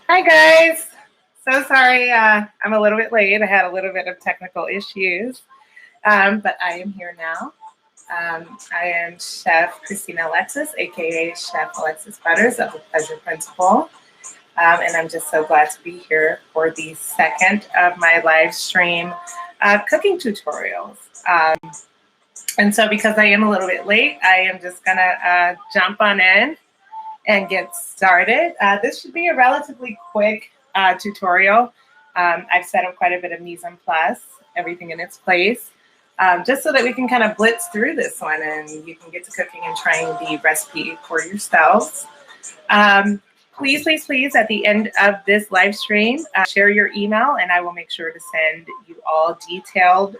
Hi guys. So sorry I'm a little bit late. I had a little bit of technical issues, but I am here now. I am Chef Christina Alexis, aka Chef Alexis Butters of the Pleasure Principle. And I'm just so glad to be here for the second of my live stream cooking tutorials. And so because I am a little bit late, I am just gonna jump on in and get started. This should be a relatively quick tutorial. I've set up quite a bit of mise en place, everything in its place, just so that we can kind of blitz through this one and you can get to cooking and trying the recipe for yourselves. Please, please, please, at the end of this live stream, share your email and I will make sure to send you all detailed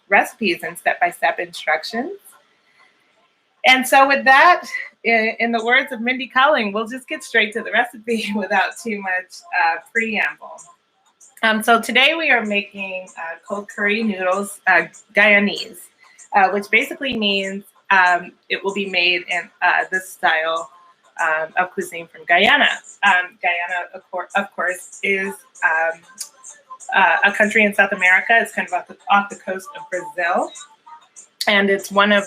recipes and step-by-step instructions. And so with that, in the words of Mindy Kaling, we'll just get straight to the recipe without too much preamble. So today we are making cold curry noodles Guyanese, which basically means it will be made in this style of cuisine from Guyana. Guyana, of course, is a country in South America. It's kind of off the coast of Brazil. And it's one of...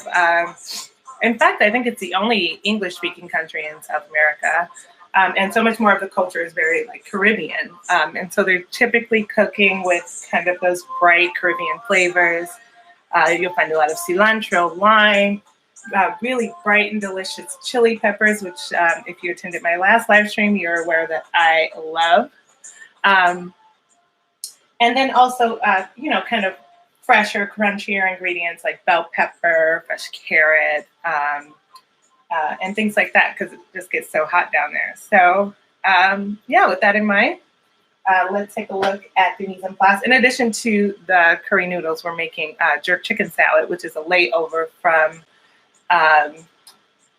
in fact, I think it's the only English-speaking country in South America. And so much more of the culture is very Caribbean. And so they're typically cooking with kind of those bright Caribbean flavors. You'll find a lot of cilantro, lime, really bright and delicious chili peppers, which if you attended my last live stream, you're aware that I love. And then also, kind of fresher, crunchier ingredients like bell pepper, fresh carrot, and things like that, because it just gets so hot down there. So with that in mind, let's take a look at the mise en place. In addition to the curry noodles, we're making jerk chicken salad, which is a layover from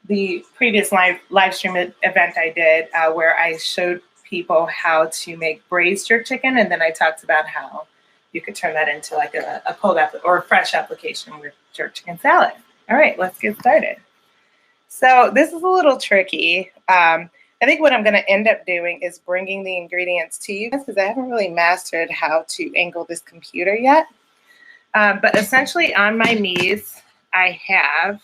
the previous live stream event I did, where I showed people how to make braised jerk chicken, and then I talked about how you could turn that into a cold or a fresh application with jerk chicken salad. All right, let's get started. So this is a little tricky. I think what I'm going to end up doing is bringing the ingredients to you guys because I haven't really mastered how to angle this computer yet. But essentially on my mise, I have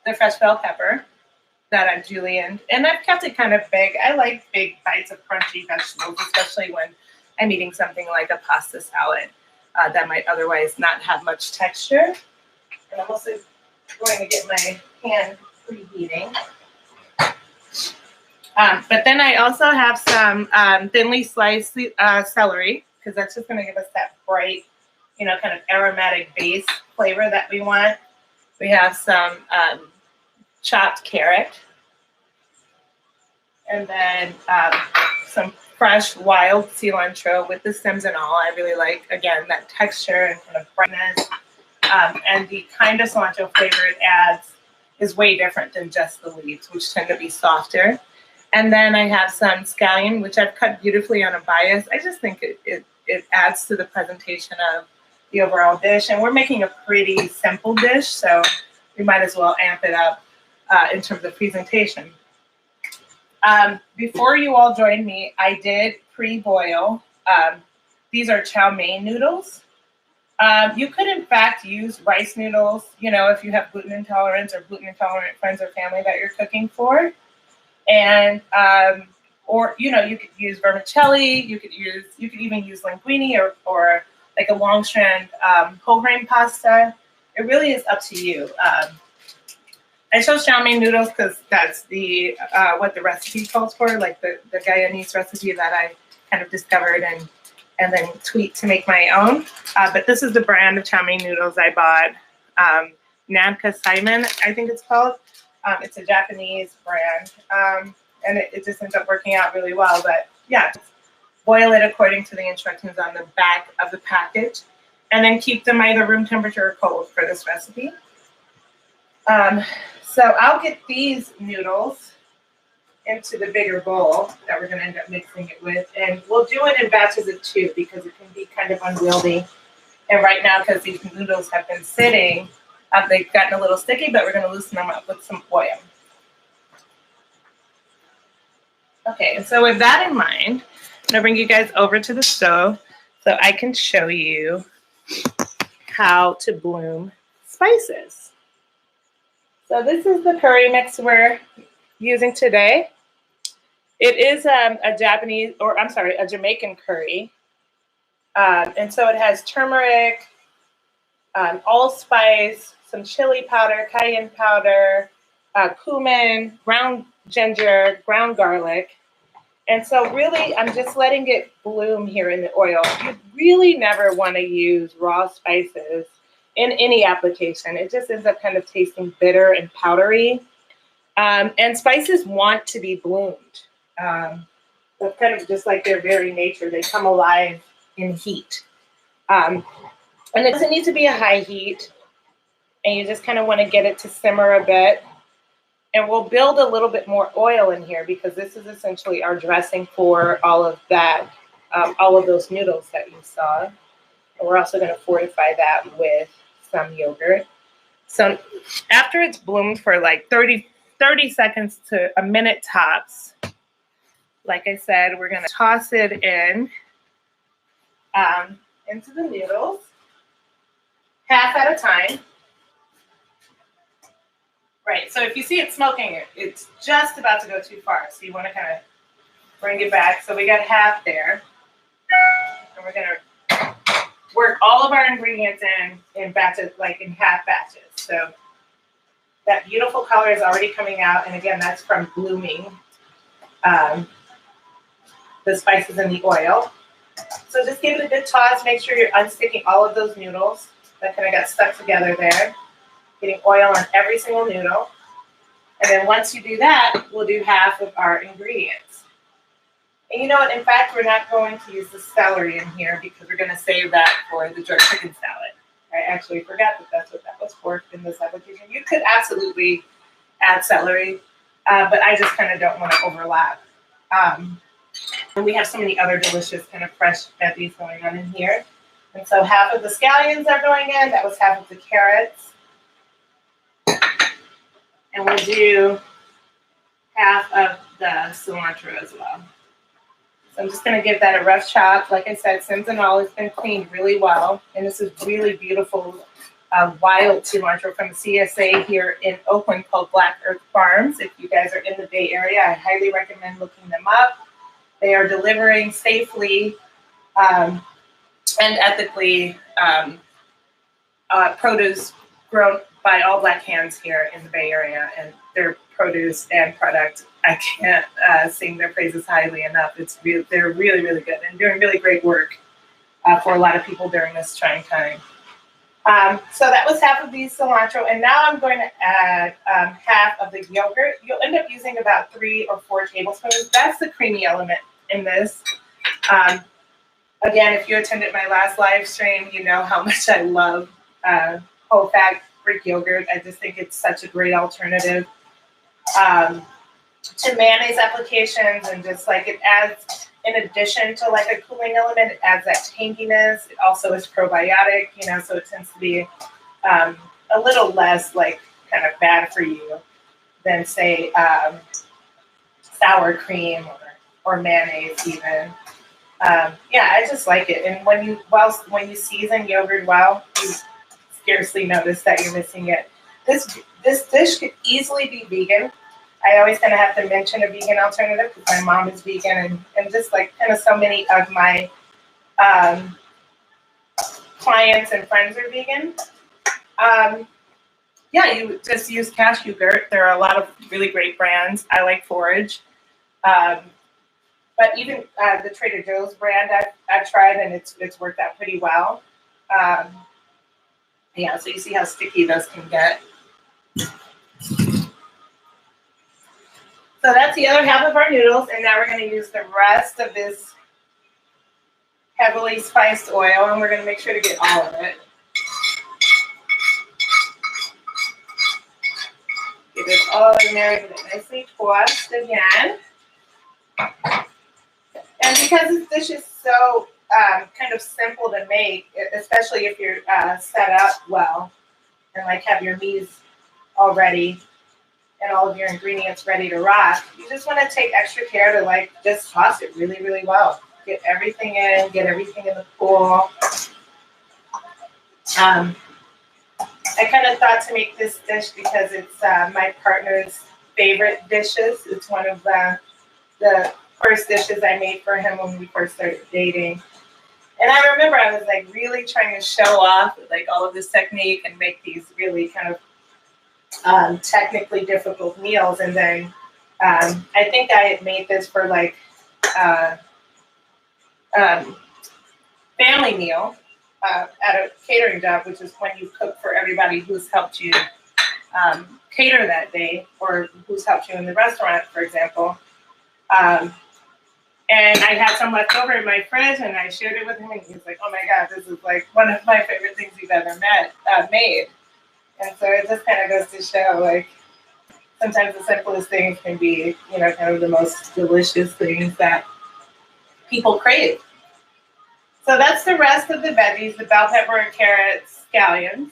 the fresh bell pepper that I've julienned, and I've kept it kind of big. I like big bites of crunchy vegetables, especially when I'm eating something like a pasta salad that might otherwise not have much texture. And I'm also going to get my pan preheating. But then I also have some thinly sliced celery, because that's just going to give us that bright, kind of aromatic base flavor that we want. We have some chopped carrot, and then some fresh wild cilantro with the stems and all. I really like, again, that texture and kind of brightness, and the kind of cilantro flavor it adds is way different than just the leaves, which tend to be softer. And then I have some scallion, which I've cut beautifully on a bias. I just think it adds to the presentation of the overall dish, and we're making a pretty simple dish, so we might as well amp it up in terms of presentation. Before you all joined me, I did pre-boil. These are chow mein noodles. You could, in fact, use rice noodles, if you have gluten intolerance or gluten intolerant friends or family that you're cooking for. And, or, you could use vermicelli. You could even use linguine or like a long strand whole grain pasta. It really is up to you. I chose chow mein noodles because that's the what the recipe calls for, like the Guyanese recipe that I kind of discovered and then tweaked to make my own. But this is the brand of chow mein noodles I bought. Namka Simon, I think it's called. It's a Japanese brand, and it just ends up working out really well. But yeah, boil it according to the instructions on the back of the package, and then keep them either room temperature or cold for this recipe. So I'll get these noodles into the bigger bowl that we're going to end up mixing it with. And we'll do it in batches of 2 because it can be kind of unwieldy. And right now, because these noodles have been sitting They've gotten a little sticky, but we're going to loosen them up with some oil. Okay, and so with that in mind, I'm going to bring you guys over to the stove so I can show you how to bloom spices. So this is the curry mix we're using today. It is a Jamaican curry. And so it has turmeric, allspice, some chili powder, cayenne powder, cumin, ground ginger, ground garlic. And so really, I'm just letting it bloom here in the oil. You really never want to use raw spices in any application. It just ends up kind of tasting bitter and powdery. And spices want to be bloomed. That's kind of just like their very nature. They come alive in heat. And it doesn't need to be a high heat. And you just kind of want to get it to simmer a bit. And we'll build a little bit more oil in here because this is essentially our dressing for all of that, all of those noodles that you saw. And we're also going to fortify that with some yogurt. So after it's bloomed for like 30 seconds to a minute tops, like I said, we're going to toss it in into the noodles, half at a time. Right, so if you see it smoking, it's just about to go too far. So you want to kind of bring it back. So we got half there. And we're going to work all of our ingredients in batches, like in half batches. So that beautiful color is already coming out. And again, that's from blooming the spices in the oil. So just give it a good toss. Make sure you're unsticking all of those noodles that kind of got stuck together there. Getting oil on every single noodle. And then once you do that, we'll do half of our ingredients. And you know what? In fact, we're not going to use the celery in here because we're going to save that for the jerk chicken salad. I actually forgot that that's what that was for in this application. You could absolutely add celery, but I just kind of don't want to overlap. And we have so many other delicious kind of fresh veggies going on in here. And so half of the scallions are going in. That was half of the carrots. And we'll do half of the cilantro as well. So I'm just going to give that a rough chop. Like I said, Sims and all has been cleaned really well. And this is really beautiful wild cilantro from the CSA here in Oakland called Black Earth Farms. If you guys are in the Bay Area, I highly recommend looking them up. They are delivering safely and ethically produce grown by all Black hands here in the Bay Area, and their produce and product, I can't sing their praises highly enough. They're really, really good and doing really great work for a lot of people during this trying time. So that was half of the cilantro, and now I'm going to add half of the yogurt. You'll end up using about 3 or 4 tablespoons. That's the creamy element in this. Again, if you attended my last live stream, you know how much I love whole fat Greek yogurt. I just think it's such a great alternative to mayonnaise applications, and just like it adds, in addition to like a cooling element, it adds that tanginess. It also is probiotic, you know, so it tends to be a little less like kind of bad for you than say sour cream or mayonnaise even. Yeah, I just like it. And when you season yogurt well, you scarcely notice that you're missing it. This dish could easily be vegan. I always kind of have to mention a vegan alternative because my mom is vegan, and just like kind of so many of my clients and friends are vegan. Yeah, you just use cashew yogurt. There are a lot of really great brands. I like Forage. But even the Trader Joe's brand I've tried, and it's worked out pretty well. Yeah, so you see how sticky those can get. So that's the other half of our noodles, and now we're going to use the rest of this heavily spiced oil, and we're going to make sure to get all of it. Get it all in there, get it nicely tossed again. And because this dish is so kind of simple to make, especially if you're set up well, and like have your meats all ready and all of your ingredients ready to rock, you just want to take extra care to like just toss it really, really well. Get everything in, get everything in the pool. I kind of thought to make this dish because it's my partner's favorite dishes. It's one of the first dishes I made for him when we first started dating. And I remember I was like really trying to show off like all of this technique and make these really kind of technically difficult meals. And then I think I had made this for like family meal at a catering job, which is when you cook for everybody who's helped you cater that day or who's helped you in the restaurant, for example. And I had some left over in my fridge, and I shared it with him, and he was like, "Oh my God, this is like one of my favorite things you've ever made." And so it just kind of goes to show, like, sometimes the simplest things can be, you know, kind of the most delicious things that people crave. So that's the rest of the veggies: the bell pepper, carrots, scallions,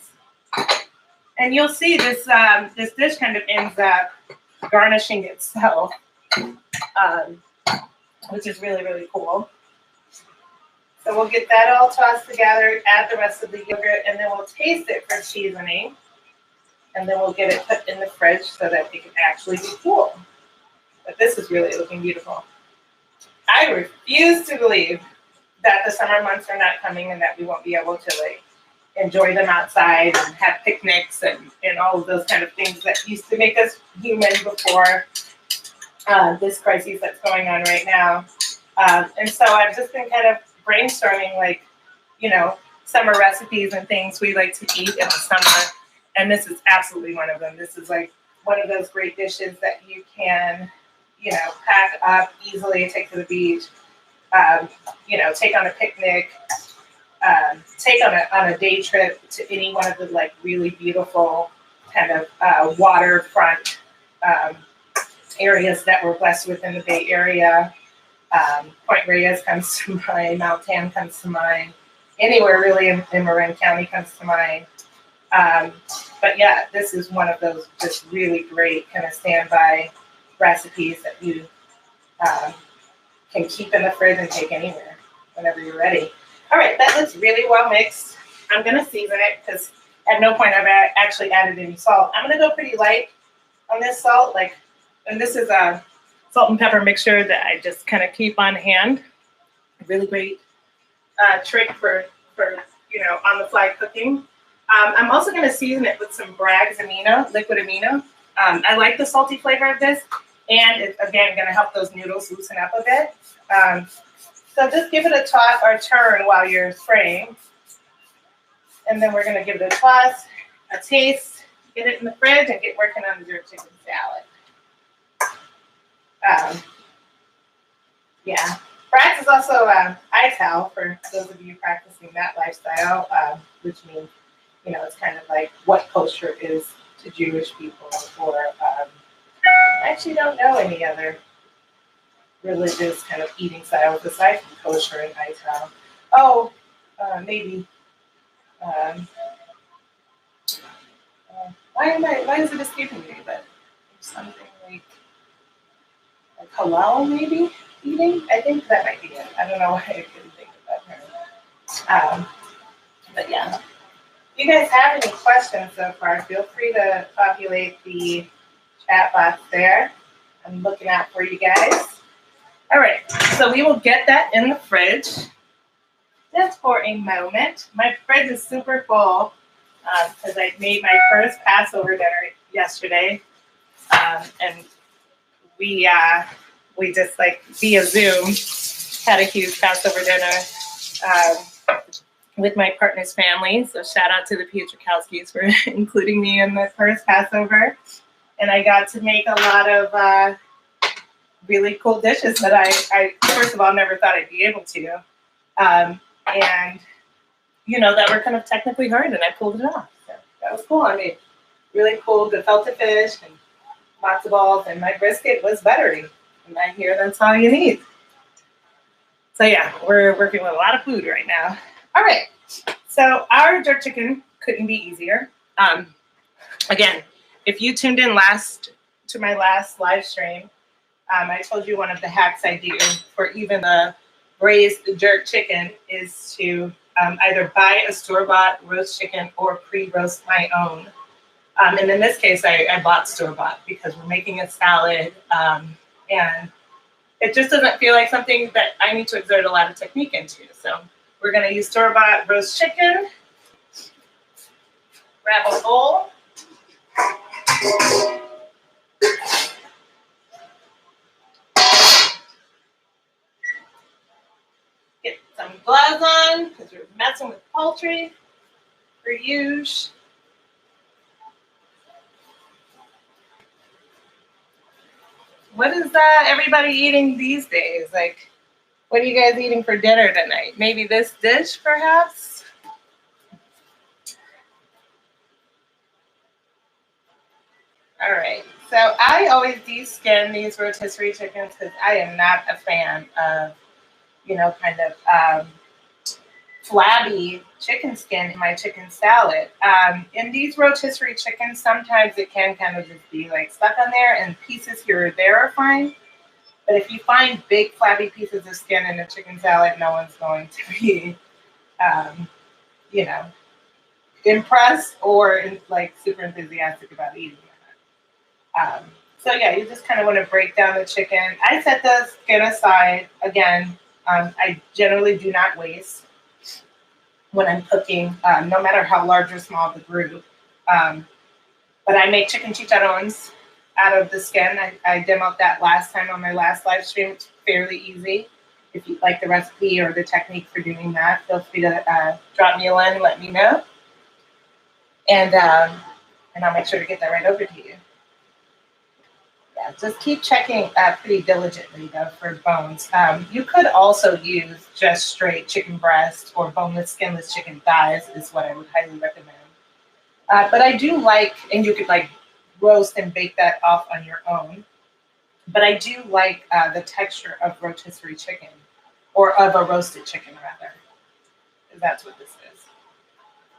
and you'll see this this dish kind of ends up garnishing itself. Which is really, really cool. So we'll get that all tossed together, add the rest of the yogurt, and then we'll taste it for seasoning. And then we'll get it put in the fridge so that it can actually be cool. But this is really looking beautiful. I refuse to believe that the summer months are not coming and that we won't be able to like enjoy them outside and have picnics and all of those kind of things that used to make us human before this crisis that's going on right now. And so I've just been kind of brainstorming, like, you know, summer recipes and things we like to eat in the summer. And this is absolutely one of them. This is like one of those great dishes that you can, you know, pack up easily, take to the beach, you know, take on a picnic, take on a day trip to any one of the like really beautiful kind of waterfront areas that we're blessed with in the Bay Area. Point Reyes comes to mind, Mount Tam comes to mind, anywhere really in Marin County comes to mind. But yeah, this is one of those just really great kind of standby recipes that you can keep in the fridge and take anywhere whenever you're ready. All right, that looks really well mixed. I'm gonna season it because at no point I've actually added any salt. I'm gonna go pretty light on this salt, like. And this is a salt and pepper mixture that I just kind of keep on hand. Really great trick for you know, on the fly cooking. I'm also going to season it with some Bragg's amino, liquid amino. I like the salty flavor of this, and it's again going to help those noodles loosen up a bit. So just give it a toss or turn while you're spraying, and then we're going to give it a toss, a taste, get it in the fridge, and get working on the jerk chicken salad. Yeah, Bragg's is also ITAL for those of you practicing that lifestyle, which means, you know, it's kind of like what kosher is to Jewish people, or I actually don't know any other religious kind of eating styles aside from kosher and ITAL. Oh, maybe. Why is it escaping me? But something like halal, maybe eating. I think that might be it. I don't know why I couldn't think of that term. But yeah, if you guys have any questions so far, feel free to populate the chat box there. I'm looking out for you guys. All right, so we will get that in the fridge just for a moment. My fridge is super full because I made my first Passover dinner yesterday, and we just like via Zoom had a huge Passover dinner with my partner's family. So shout out to the Pietrkowskis for including me in the first Passover. And I got to make a lot of really cool dishes that I first of all never thought I'd be able to, and you know, that were kind of technically hard, and I pulled it off. So that was cool. I made really cool gefilte fish and matzo balls, and my brisket was buttery. And I hear that's all you need. So yeah, we're working with a lot of food right now. All right, so our jerk chicken couldn't be easier. Again, if you tuned in to my last live stream, I told you one of the hacks I do for even the braised jerk chicken is to either buy a store-bought roast chicken or pre-roast my own. And in this case, I bought store-bought because we're making a salad, and it just doesn't feel like something that I need to exert a lot of technique into. So we're going to use store-bought roast chicken. Grab a bowl. Get some gloves on because we're messing with poultry for use. What is everybody eating these days? Like, what are you guys eating for dinner tonight? Maybe this dish, perhaps? All right. So I always de-skin these rotisserie chickens because I am not a fan of, kind of flabby chicken skin in my chicken salad. In these rotisserie chickens, sometimes it can kind of just be like stuck on there, and pieces here or there are fine. But if you find big flabby pieces of skin in a chicken salad, no one's going to be, impressed or like super enthusiastic about eating it. So yeah, you just kind of want to break down the chicken. I set the skin aside. Again, I generally do not waste when I'm cooking, no matter how large or small the group. But I make chicken chicharrones out of the skin. I demoed that last time on my last live stream. It's fairly easy. If you like the recipe or the technique for doing that, feel free to drop me a line and let me know. And I'll make sure to get that right over to you. Yeah, just keep checking pretty diligently, though, for bones. You could also use just straight chicken breast or boneless, skinless chicken thighs is what I would highly recommend. But I do like, and you could like roast and bake that off on your own. But I do like the texture of rotisserie chicken, or of a roasted chicken, rather. That's what this is.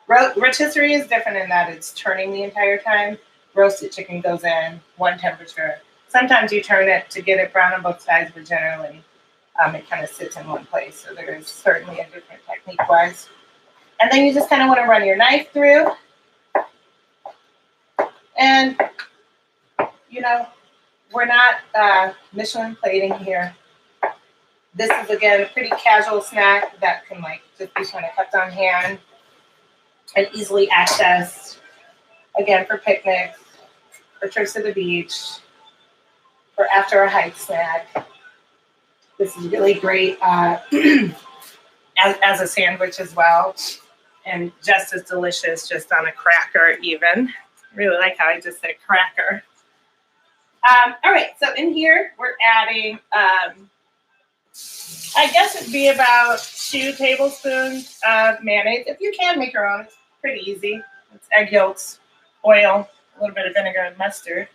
Rotisserie is different in that it's turning the entire time. Roasted chicken goes in one temperature. Sometimes you turn it to get it brown on both sides, but generally it kind of sits in one place. So there is certainly a different technique-wise. And then you just kind of want to run your knife through. And, we're not Michelin plating here. This is, again, a pretty casual snack that can just be kind of kept on hand and easily accessed. Again, for picnics, for trips to the beach, for after a hike snack. This is really great as a sandwich as well, and just as delicious just on a cracker even. I really like how I just said cracker. All right, so in here we're adding, I guess it'd be about 2 tablespoons of mayonnaise. If you can make your own, it's pretty easy. It's egg yolks, oil, a little bit of vinegar and mustard.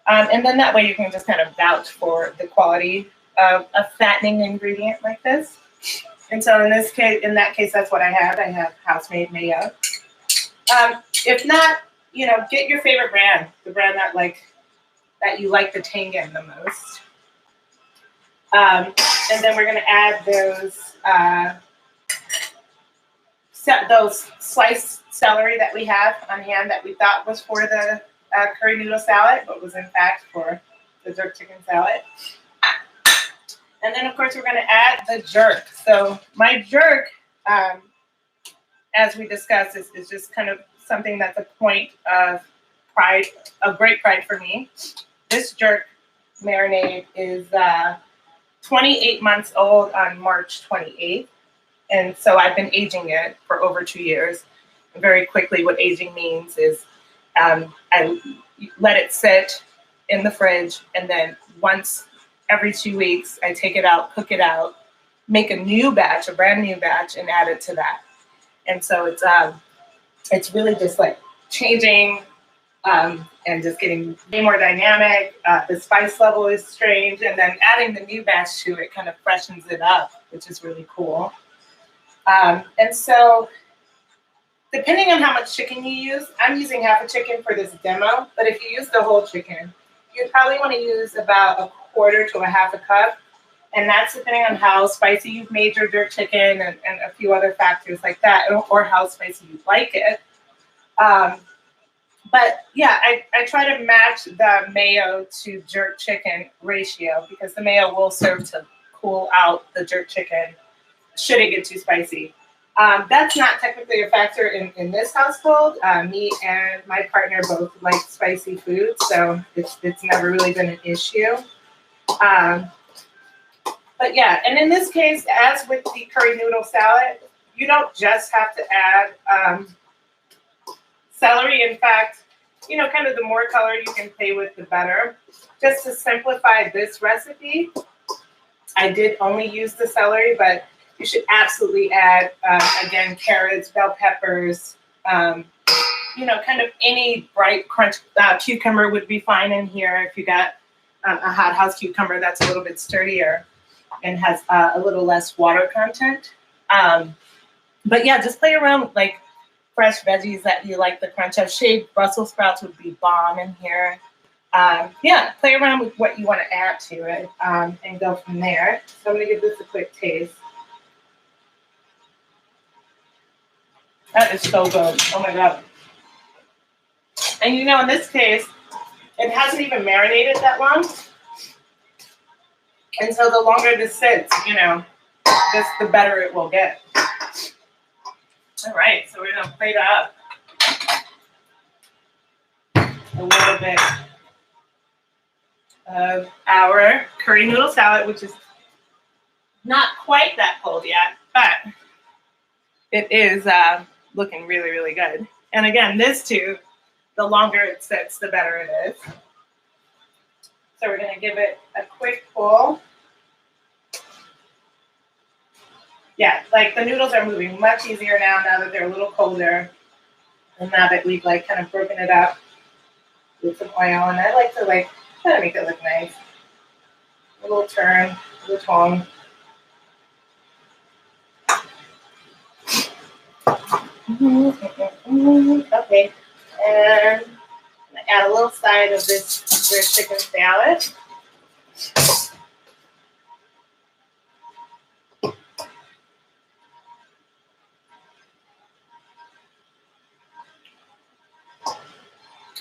And then that way you can just kind of vouch for the quality of a fattening ingredient like this. And so in that case, that's what I have. I have house-made mayo. If not, get your favorite brand, the brand that you like the tang in the most. And then we're going to add those sliced celery that we have on hand that we thought was for the curry noodle salad, but was in fact for the jerk chicken salad. And then, of course, we're going to add the jerk. So my jerk, as we discussed, is just kind of something that's a point of pride, of great pride for me. This jerk marinade is 28 months old on March 28th. And so I've been aging it for over 2 years. And very quickly, what aging means is I let it sit in the fridge, and then once every 2 weeks, I take it out, cook it out, make a new batch, a brand new batch, and add it to that. And so it's really just like changing and just getting way more dynamic. The spice level is strange, and then adding the new batch to it kind of freshens it up, which is really cool. And so Depending on how much chicken you use, I'm using half a chicken for this demo, but if you use the whole chicken, you probably want to use about a quarter to a half a cup. And that's depending on how spicy you've made your jerk chicken and a few other factors like that, or how spicy you like it. But yeah, I try to match the mayo to jerk chicken ratio because the mayo will serve to cool out the jerk chicken should it get too spicy. That's not technically a factor in this household. Me and my partner both like spicy food, so it's never really been an issue. But yeah, and in this case, as with the curry noodle salad, you don't just have to add celery. In fact, you know, kind of the more color you can play with, the better. Just to simplify this recipe, I did only use the celery, but you should absolutely add, again, carrots, bell peppers, you know, kind of any bright crunch. Cucumber would be fine in here if you got a hothouse cucumber that's a little bit sturdier and has a little less water content. But yeah, just play around with like fresh veggies that you like the crunch of. Shaved Brussels sprouts would be bomb in here. Yeah, play around with what you want to add to it and go from there. So I'm going to give this a quick taste. That is so good. Oh my God. And you know, in this case, it hasn't even marinated that long. And so the longer this sits, you know, just the better it will get. All right, so we're gonna plate up a little bit of our curry noodle salad, which is not quite that cold yet, but it is looking really, really good. And again, this too, the longer it sits, the better it is. So we're gonna give it a quick pull. Yeah, like the noodles are moving much easier now that they're a little colder. And now that we've like kind of broken it up with some oil. And I like to like try to make it look nice. A little turn, a little tong. Okay, and add a little side of this jerk chicken salad.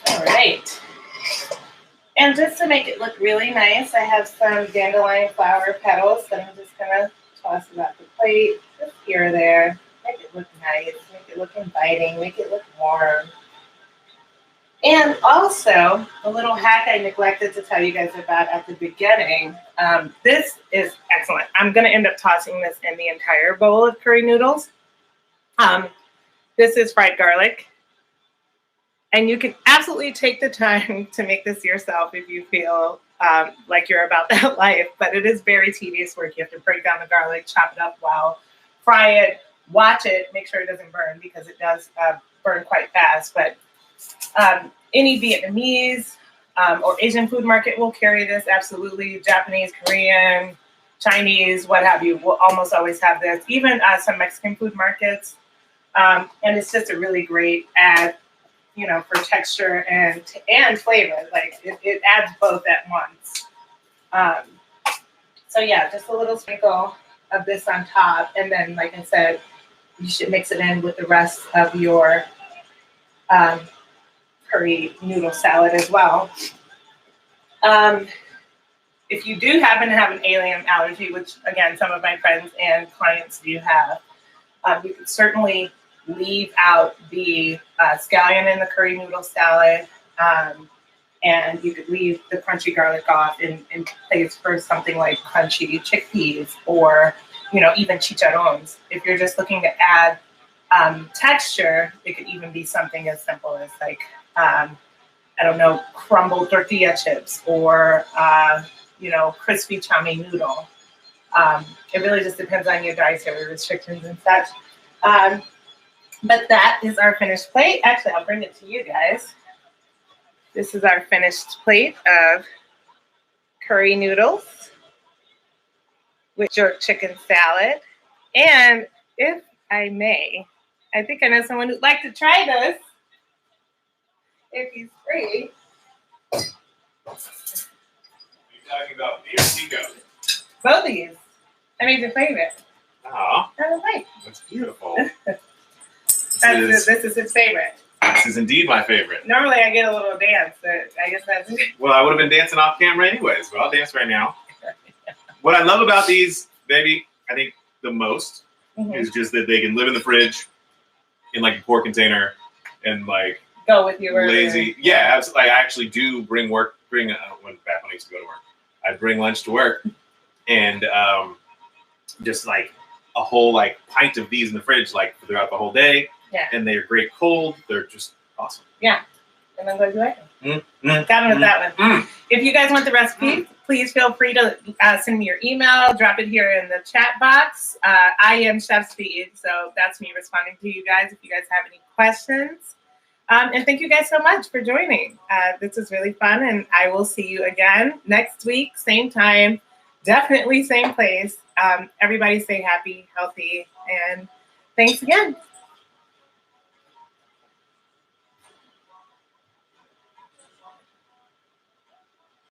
All right. And just to make it look really nice, I have some dandelion flower petals that I'm just gonna toss about the plate, just here or there. Make it look nice, make it look inviting, make it look warm. And also, a little hack I neglected to tell you guys about at the beginning. This is excellent. I'm gonna end up tossing this in the entire bowl of curry noodles. This is fried garlic. And you can absolutely take the time to make this yourself if you feel like you're about that life. But it is very tedious work. You have to break down the garlic, chop it up well, fry it, watch it, make sure it doesn't burn because it does burn quite fast. But any Vietnamese or Asian food market will carry this, absolutely. Japanese, Korean, Chinese, what have you, will almost always have this. Even some Mexican food markets. And it's just a really great add, you know, for texture and flavor. Like it adds both at once. So yeah, just a little sprinkle of this on top. And then, like I said, you should mix it in with the rest of your curry noodle salad as well. If you do happen to have an alien allergy, which again, some of my friends and clients do have, you could certainly leave out the scallion in the curry noodle salad, and you could leave the crunchy garlic off in place for something like crunchy chickpeas or, you know, even chicharrones. If you're just looking to add texture, it could even be something as simple as like, I don't know, crumbled tortilla chips or, you know, crispy chow mein noodle. It really just depends on your dietary restrictions and such. But that is our finished plate. Actually, I'll bring it to you guys. This is our finished plate of curry noodles with jerk chicken salad. And if I may, I think I know someone who'd like to try this. If he's free. Are you talking about me or Tico? Both of you. I made your favorite. Aw, I was like, that's beautiful. this is his favorite. This is indeed my favorite. Normally I get a little dance, but I guess that's it. Well, I would have been dancing off camera anyways, but I'll dance right now. What I love about these, baby, I think the most is just that they can live in the fridge in like a pour container and like go with you lazy. Yeah, absolutely. I actually do bring when back when I used to go to work, I'd bring lunch to work and just like a whole like pint of these in the fridge like throughout the whole day. Yeah. And they're great cold. They're just awesome. Yeah. And I'm glad you like them. Got them with that one. If you guys want the recipe, please feel free to send me your email. Drop it here in the chat box. I am Chef Speed, so that's me responding to you guys if you guys have any questions. And thank you guys so much for joining. This was really fun, and I will see you again next week, same time, definitely same place. Everybody stay happy, healthy, and thanks again.